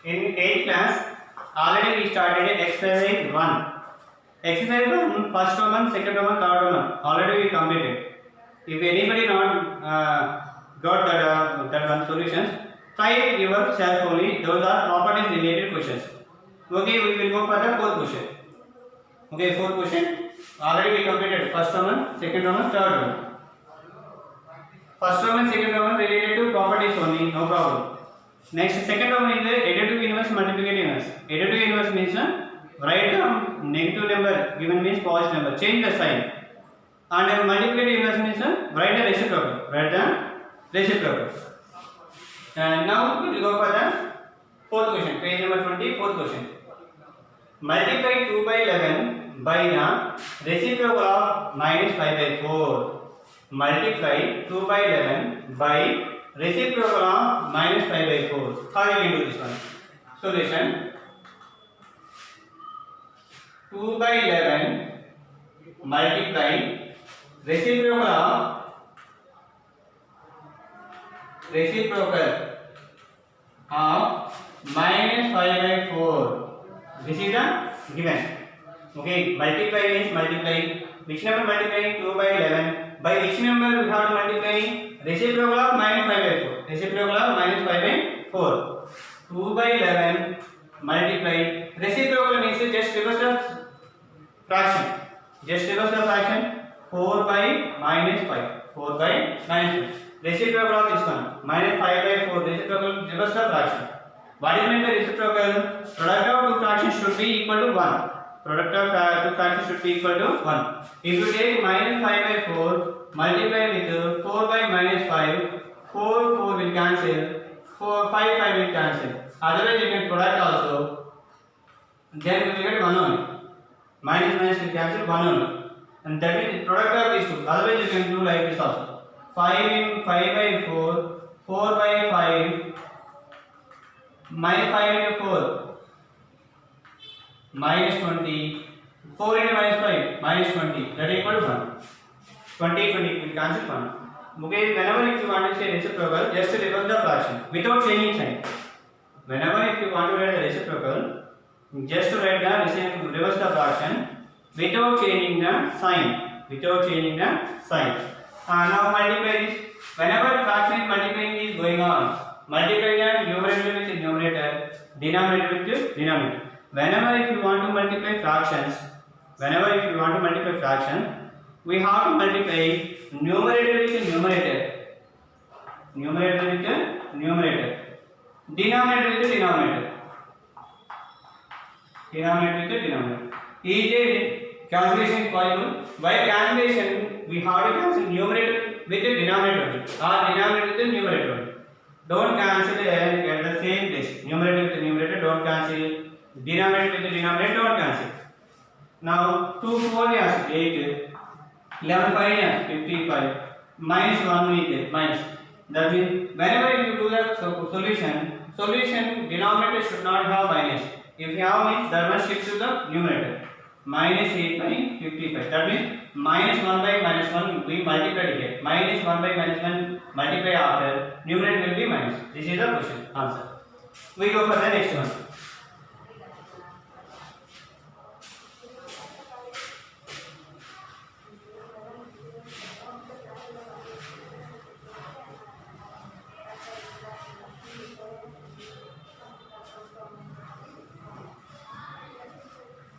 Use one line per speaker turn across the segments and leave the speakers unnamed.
In 8th class, already we started exercise 1. Exercise 1, first Roman, second Roman, third Roman. Already we completed. If anybody not got that one solutions, try yourself only. Those are properties related questions. Okay, we will go for the fourth question. Okay, fourth question. Already we completed first Roman, second Roman, third Roman. First Roman, second Roman related to properties only, no problem. Next, second one is additive inverse, multiplicative inverse. Additive inverse means write the negative number given means positive number, change the sign. And multiplicative inverse means write the reciprocal. Write the reciprocal. And now we will go for the fourth question. Page number 20, fourth question. Multiply 2 by 11 by the reciprocal of minus 5 by 4. Multiply 2 by 11 by reciprocal of minus 5 by 4. How you can do this one? Solution. 2 by 11 multiply reciprocal of minus 5 by 4. This is the given. Okay, multiply means multiply. Which number multiplying? 2 by 11. By which number we have to multiply? Reciprocal of minus 5 by 4. Reciprocal of minus 5 by 4. 2 by 11 multiply. Reciprocal means just reverse the fraction. Just reverse the fraction. 4 by minus 5. 4 by minus 5. Reciprocal of this one. Minus 5 by 4. Reciprocal reverse the fraction. What is meant by reciprocal? Product of two fractions should be equal to 1. Product of two fractions should be equal to 1. If you take minus 5 by 4, multiply with 4 by minus 5, 4 will cancel, 5 will cancel. Otherwise you can product also, then you will get 1 only. Minus will cancel 1 only. And that is product of these two. Otherwise you can do like this also. 5 by 4, 4 by 5, minus 5 into 4, minus 20, 4 into minus 5, minus 20, that is equal to 1. 20 will cancel 1. Okay, whenever if you want to say reciprocal, just reverse the fraction without changing sign. Whenever if you want to write the reciprocal, just write the reverse the fraction without changing the sign. Without changing the sign. Now multiply this. Whenever fraction is multiplying is going on, multiply the numerator with the numerator, denominator with the denominator. Whenever if you want to multiply fractions, we have to multiply numerator with the numerator, denominator with the denominator. Each cancellation is possible. By cancellation, we have to cancel numerator with the denominator or denominator with the numerator. Don't cancel at the same place. Numerator with the numerator, don't cancel. Denominator with the denominator, don't cancel. Now 2 4 is 8, 11 5 is 55, minus 1 is minus. That means whenever you do the solution denominator should not have minus. If you have means that must shift to the numerator. Minus 8 by 55. That means minus 1 by minus 1 we multiplied here. Minus 1 by minus 1 multiply after numerator will be minus. This is the question answer. We go for the next one.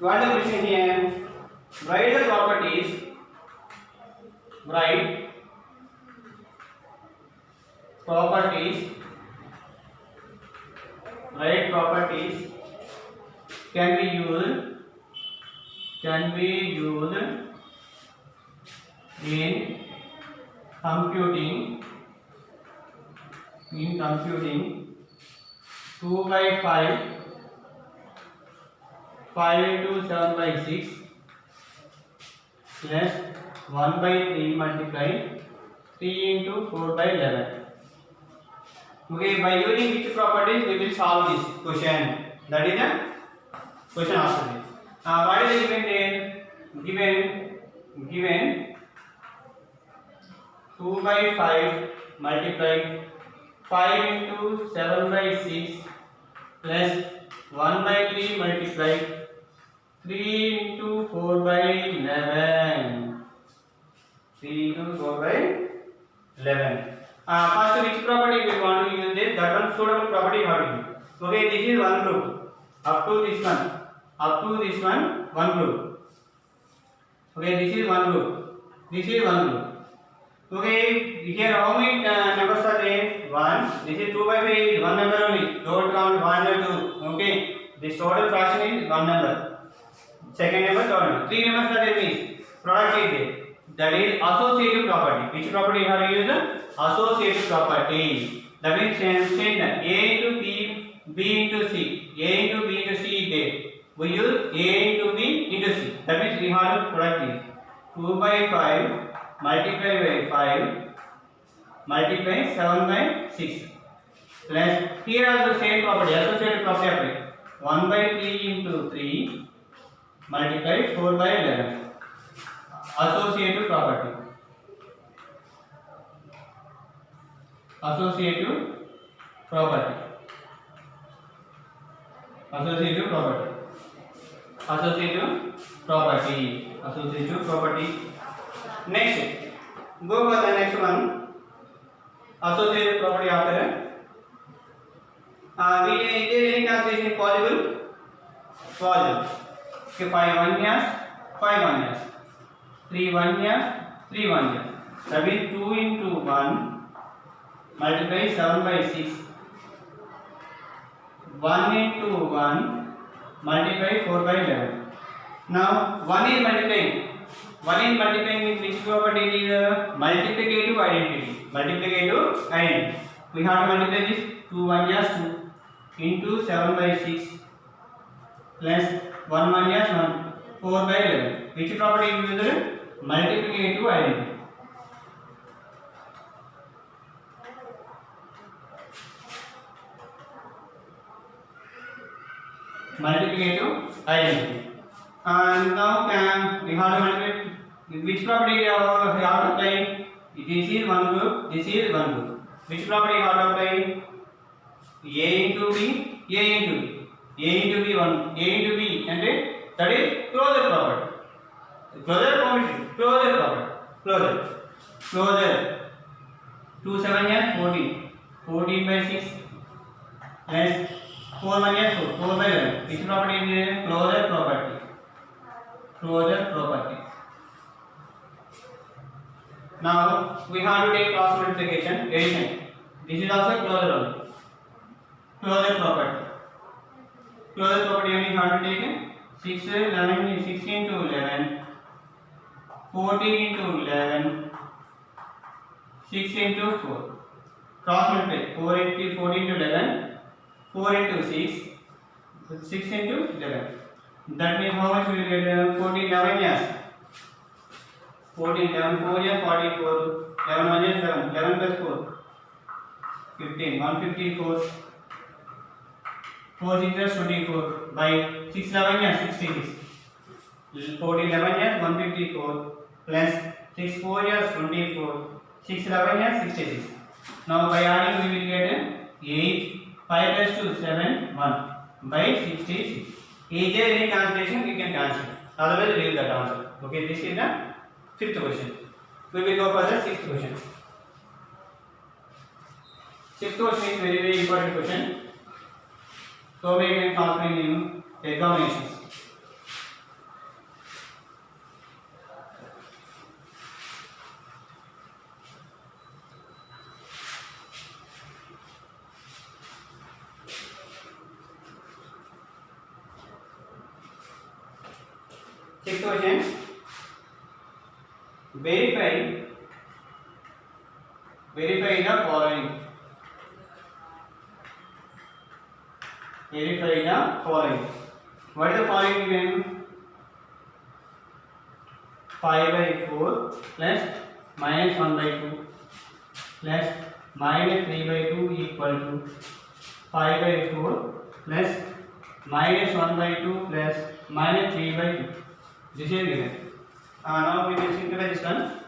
What is the question here? Write the properties. Write properties can be used in computing 2 by 5 into 7 by 6 plus 1 by 3 multiply 3 into 4 by 11. Okay, by using which properties we will solve this question? That is the question answer. What is the given there? Given 2 by 5 multiply 5 into 7 by 6 plus 1 by 3 multiply 3 into 4 by 11. 3 into 4 by 11. First, which property we want to use this? That one suitable property how to use. Okay, this is one group. Up to this one, one group. Okay, this is one group. This is one group. Okay, here how many numbers are there? 1. This is 2 by 5 is one number only. Don't count 1 or 2. Okay, this total fraction is one number. Second number, third number. 3 numbers are there means product is there. That is associative property. Which property you have to use? Associative property. That means change that A into B, B into C. A into B into C is there. We use A into B into C. That means we have to product is 2 by 5 multiply by 5 multiply 7 by 6 plus here also same property associated property apply 1 by 3 into 3 multiply 4 by 11 associative property associative property associative property associative property associative property. Next, go for the next one. Associative property after it. Is there any translation is possible? Possible. Okay, 5 1 years, 5 1 years. 3 1 years, 3 1 years. That means 2 into 1 multiply 7 by 6. 1 into 1 multiply 4 by 11. Now 1 is multiplying. 1 is multiplying with which property is multiplicative identity. Multiplicative identity. We have to multiply this 2 1 years 2 into 7 by 6 plus 1 1 years 1 4 by 11. Which property is used? Multiplicative identity. Multiplicative identity. And now we have to multiply which property we have to apply? This is one group, this is one group. Which property we have to apply? A into B, A into B, A into B one, A into B, and that is closure property. Closure property, closure property, closure. 2 7 years 14, 14 by 6 plus 4 1 years 4 by 11. Which property is there? Closure property. Closure property. Now we have to take cross multiplication addition. This is also closure only. Closure property. Closure property only have to take 6 11 16 to 11 14 into 11 6 into 4. Cross multiply 4 into 14 to 11 4 into 6 6 into 11. That means how much we will get? 14 11 years. 14 11 4 years 44. 11 1 years 11. 11 plus 4 15 154. 4 6 years 24 by 6 11 years 66. 14 11 years 154 plus 6 4 years 24. 6 11 years 66. Now by adding we will get 8 5 plus 2 7 1 by 66. Is there any translation? We can cancel. Otherwise, leave that answer. Okay, this is the 5th question. We will go for the 6th question. 6th question is very important question. So many times asked in examinations. Sixth question. Verify the following. Verify the following. What is the following given? 5 by 4 plus minus 1 by 2 plus minus 3 by 2 equal to 5 by 4 plus minus 1 by 2 plus minus 3 by 2. This is given. Now we will simplify this one.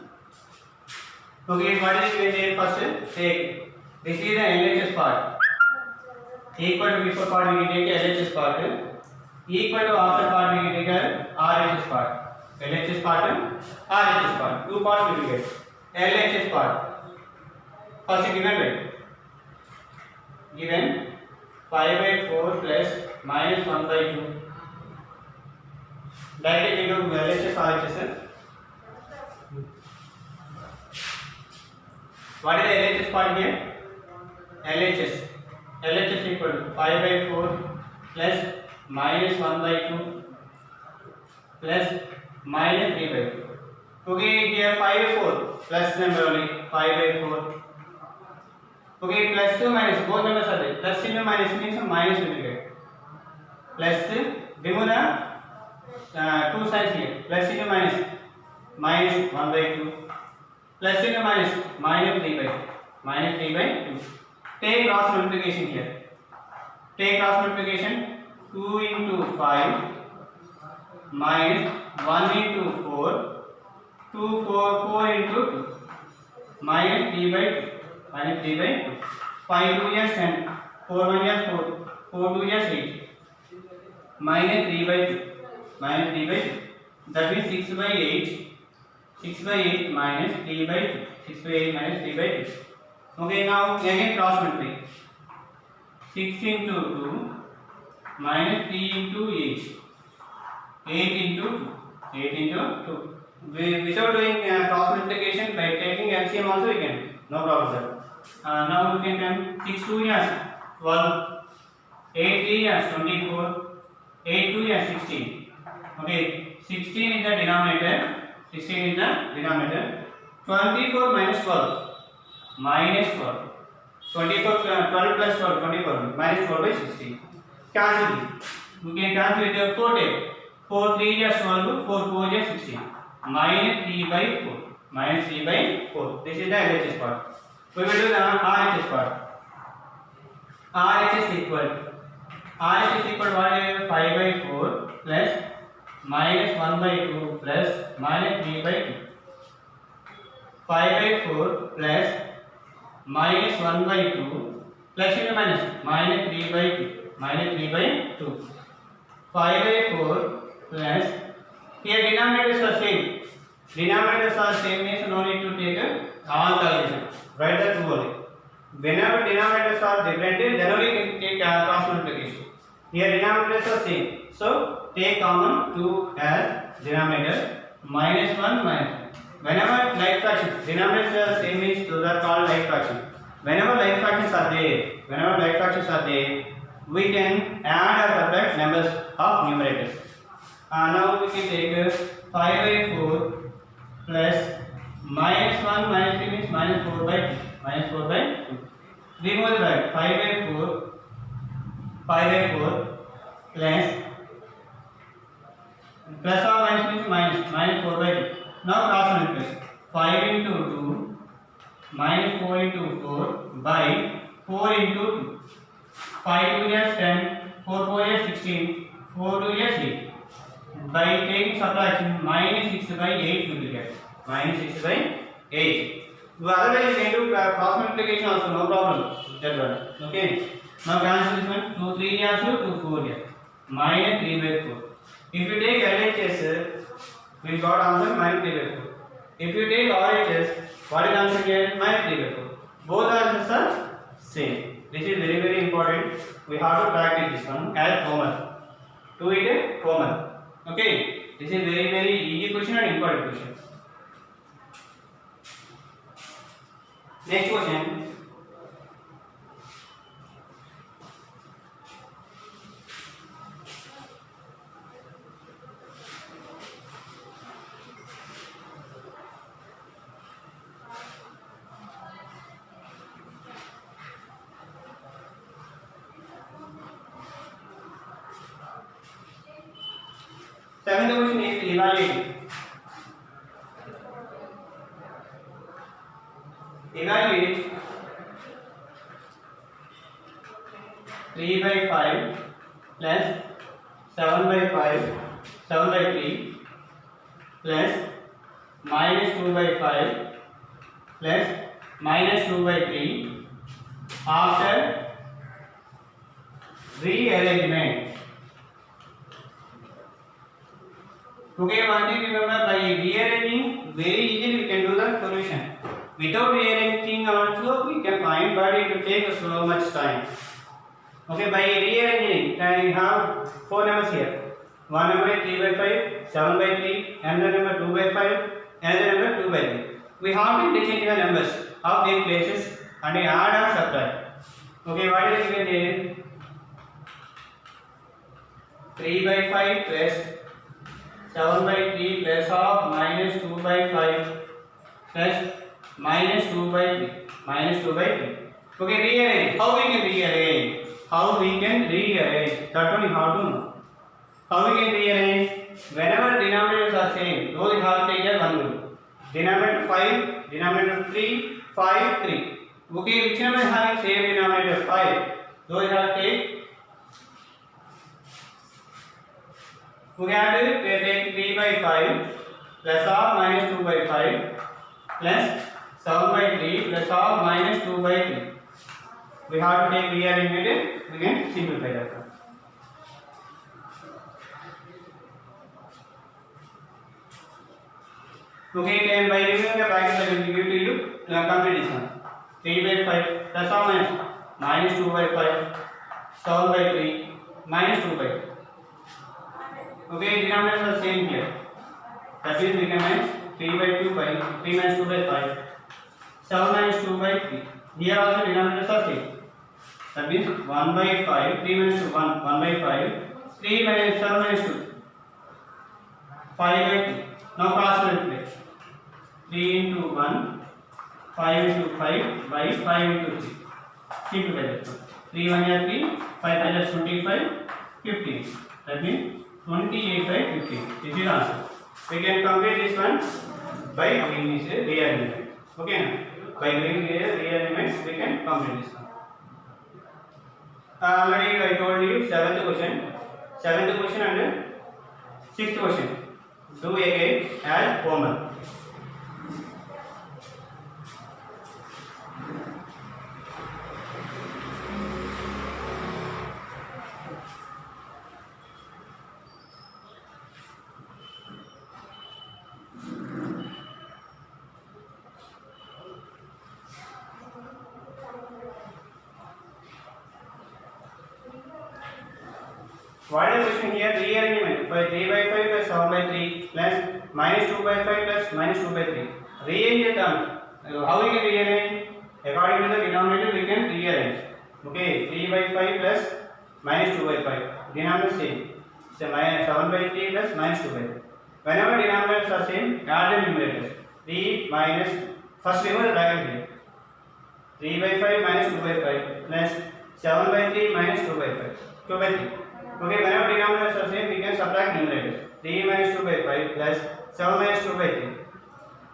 Okay, what is given here first? Take. This is the LHS part. equal to before part we take LHS part, equal to after part we take RHS part. LHS part, RHS part. Two parts we will get. LHS part. First given by given 5/4 plus minus 1/2. Directly we do LHS RHS. What is the LHS part here? LHS equal to 5/4 plus minus 1/2 plus minus 3/2. Okay, here 5/4 plus number only 5/4. Okay, plus 2 minus both numbers are there. Plus into minus means minus will get. Plus remove the two signs here. Plus into minus 1/2. Plus into minus 3/2. Minus 3/2. Take cross multiplication here. Take cross multiplication 2 into 5 minus 1 into 4 2 4 into 2 minus 3/2 minus 3/2 5 2 is 10 4 1 is 4 4 2 is 8 minus 3/2 that means 6/8 minus 3/2 6/8 minus 3/2. Okay, now again cross multiply 6 into 2 minus 3 into 8 into 2 without doing cross multiplication by taking LCM also we can, no problem sir. Now we can come 6 2 is 12 8 3 is 24 8 2 is 16. Okay, 16 is the denominator 24 minus 12 minus 12 24 12 plus 12 24 minus 12/16. Cancel it. We can cancel it 4 take 4 3 is 12 4 4 is 16 minus 3/4 minus 3/4. This is the LHS part. We will do the RHS part. RHS equal what is 5/4 plus minus 1/2 plus minus 3/2. 5/4 plus minus 1/2 plus into minus 3/2 minus 3/2. 5/4 plus here denominators are same means no need to take all calculation, write the two only. Whenever denominators are different then only can take cross multiplication. Here denominators are same, so take common 2 as denominator minus 1 minus 1. Whenever like fractions denominators are same means those are called like fractions. Whenever like fractions are there we can add or subtract numbers of numerators. Now we can take 5/4 plus minus 1 minus 3 means minus 4/2 remove the bracket 5/4 plus or minus means minus 4/2. Now cross multiply 5 into 2 minus 4 into 4 by 4 into 2. 5 2 is 10 4 4 is 16 4 2 is 8. By taking subtraction minus 6/8 we will get minus 6/8. Otherwise you can do cross multiplication also, no problem that one. Okay, now cancel this one 2 3 is 2 4 is minus 3/4. If you take LHS we got answer minus 3/4. If you take RHS, what is answer here? Minus 3/4. Both answers are same. This is very very important. We have to practice this one as homework. Do it homework. Okay. This is very very easy question and important question. Next question. Seventh question is evaluate. Evaluate 3/5 plus 7/5 7/3 plus minus 2/5 plus minus 2/3 after rearrangement. Okay, one thing remember, by rearranging very easily we can do the solution. Without rearranging also we can find, but it will take so much time. Okay, by rearranging, I have four numbers here. One number is 3 by 5, 7 by 3, another number 2 by 5, another number 2 by 3. We have to interchange the numbers of their places and add or subtract. Okay, what is given here? 3 by 5 plus 7 by 3 plus of minus 2 by 5 plus minus 2 by 3 minus 2 by 3. Okay, rearrange. How we can rearrange? How we can rearrange? That one you have to know. How we can rearrange? Whenever denominators are same, those you have to take as one rule. Denominator 5, denominator 3, 5, 3. Okay, which number is having same denominator 5? Those you have to take. We have to take 3 by 5 plus or minus 2 by 5 plus 7 by 3 plus or minus 2 by 3. We have to take rearrangement, we can simplify that. Okay, then by reviewing the practice I will give to you complete this one. 3 by 5 plus or minus 2 by 5, 7 by 3, minus 2 by 3. Okay, denominators are same here. That means we can minus 3 by 2 by 3 minus 2 by 5, 7 minus 2 by 3. Here also denominators are same. That means 1 by 5, 3 minus 2, 1 by 5, 3 minus 7 minus 2, 5 by 3. Now cross multiply. 3 into 1, 5 into 5 by 5 into 3. Simplify that one. 3 1 is 3, 5 minus 25, 15. That means 28 by 15. This is answer. We can complete this one by doing this rearrangement. Okay, now by doing rearrangement we can complete this one. Already I told you 7th question and 6th question. Do again as homework. What is the question here? Rearrangement. 3 by 5 plus 7 by 3 plus minus 2 by 5 plus minus 2 by 3. Rearrange the terms. How we can rearrange? According to the denominator we can rearrange. Okay, 3 by 5 plus minus 2 by 5. Denominator same. So minus 7 by 3 plus minus 2 by 3. Whenever denominators are same, add the numerators. 3 minus, first remove the bracket here. 3 by 5 minus 2 by 5 plus 7 by 3 minus 2 by 5. 2 by 3. Okay, whenever denominators are same, we can subtract numerators. 3 minus 2 by 5 plus 7 minus 2 by 3.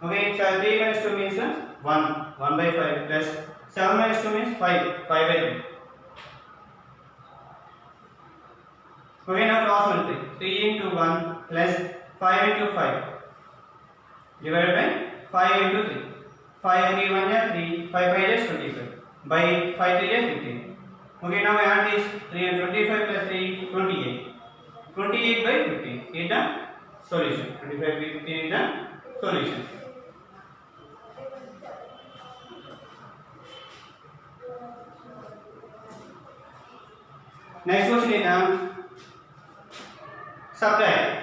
Okay, so 3 minus 2 means 1 by 5 plus 7 minus 2 means 5 by 3. Okay, now cross multiply. 3 into 1 plus 5 into 5 divided by 5 into 3. 5 3 1 is 3, 5 5 is 25. By 5 3 is 15. Okay, now we add this 3 and 25 plus 3, 28. 28 by 15 is the solution. 25 by 15 is the solution. Next question is subtract.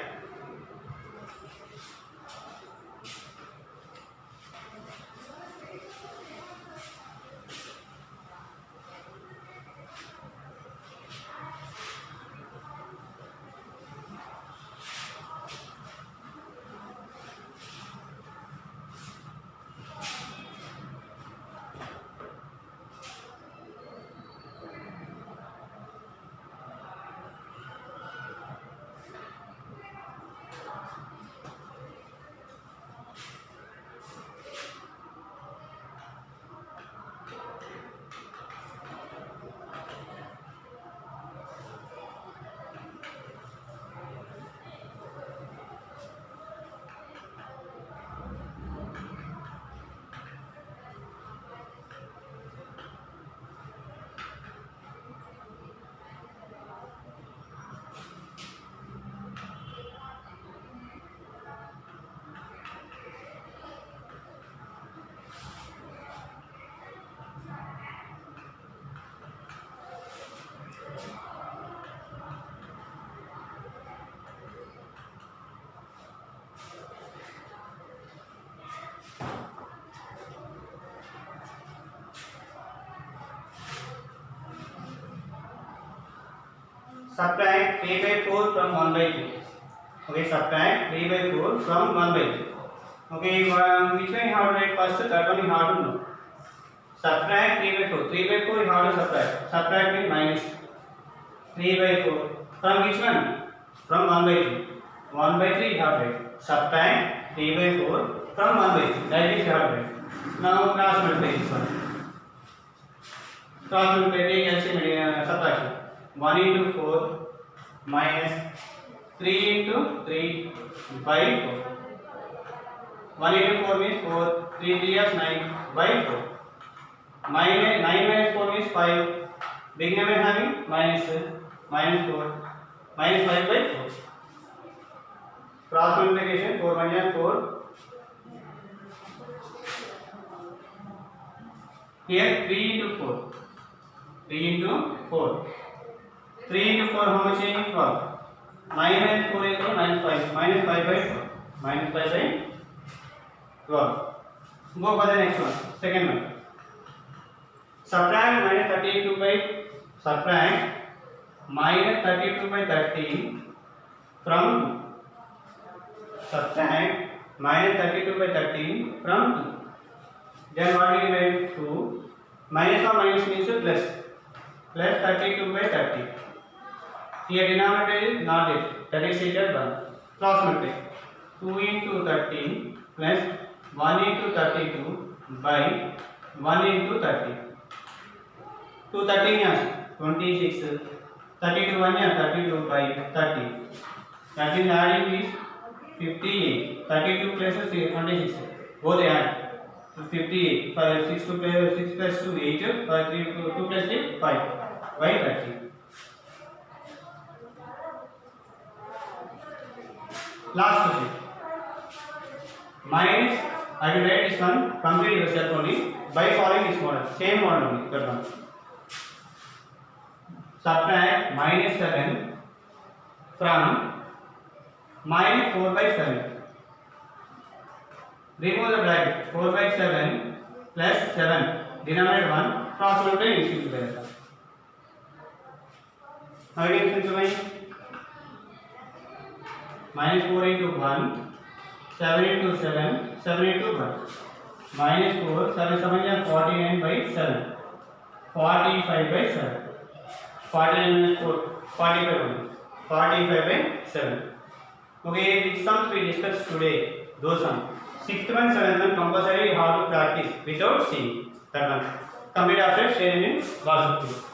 subtract 3 by 4 from 1 by 3. Okay, subtract 3 by 4 from 1 by 3. Okay, which one you have to write first? That one you have to know. Subtract 3 by 4. 3 by 4 you have to subtract. Subtract means minus 3 by 4. From which one? From 1 by 3. 1 by 3 you have to write. Subtract 3 by 4 from 1 by 3. That is you have to write. Now cross multiply this one. Cross multiply take LCM subtraction. 1 into 4 minus 3 into 3 by 4. 1 into 4 means 4. 3 3 is 9 by 4. Minus 9 minus 4 means 5. Big number having minus 4 minus 5 by 4. Cross multiplication 4 minus 4. Here 3 into 4. 3 into 4. 3 into 4 how much is 12. 9 minus 4 is minus 5. Minus 5 by 4. Minus 5 by 12. Go for the next one. Second one. Subtract minus 32 by subtract minus 32 by 13 from 2. Subtract minus 32 by 13 from 2. Then what will you write? 2. Minus or minus means plus. Plus 32 by 30. Here denominator is not there. That is equal 1. Cross multiply. 2 into 13 plus 1 into 32 by 1 into 30. 2 13 is 26. 32 1 is 32 by 30. That is adding is 58. 32 plus 26. Both add. 58. 5 6 2 plus 6 plus 2 8. 5 3 2 plus 3 5 by 30. Last question. Minus, I will write this one, complete yourself only by following this model. Same model only, that one. Subtract minus 7 from minus 4 by 7. Remove the bracket. 4 by 7 plus 7. Denominator 1. Cross multiply is equal to that. How do you simplify? Minus 4 into 1. 7 into 7. 7 into 1. Minus 4. 7 7 is 49 by 7. 45 by 7. 49 minus 4. 45 by 7. Okay, which sums we discussed today? Those sums. 6th one, 7th one compulsory how to practice without seeing. That one. Complete after sharing in WhatsApp.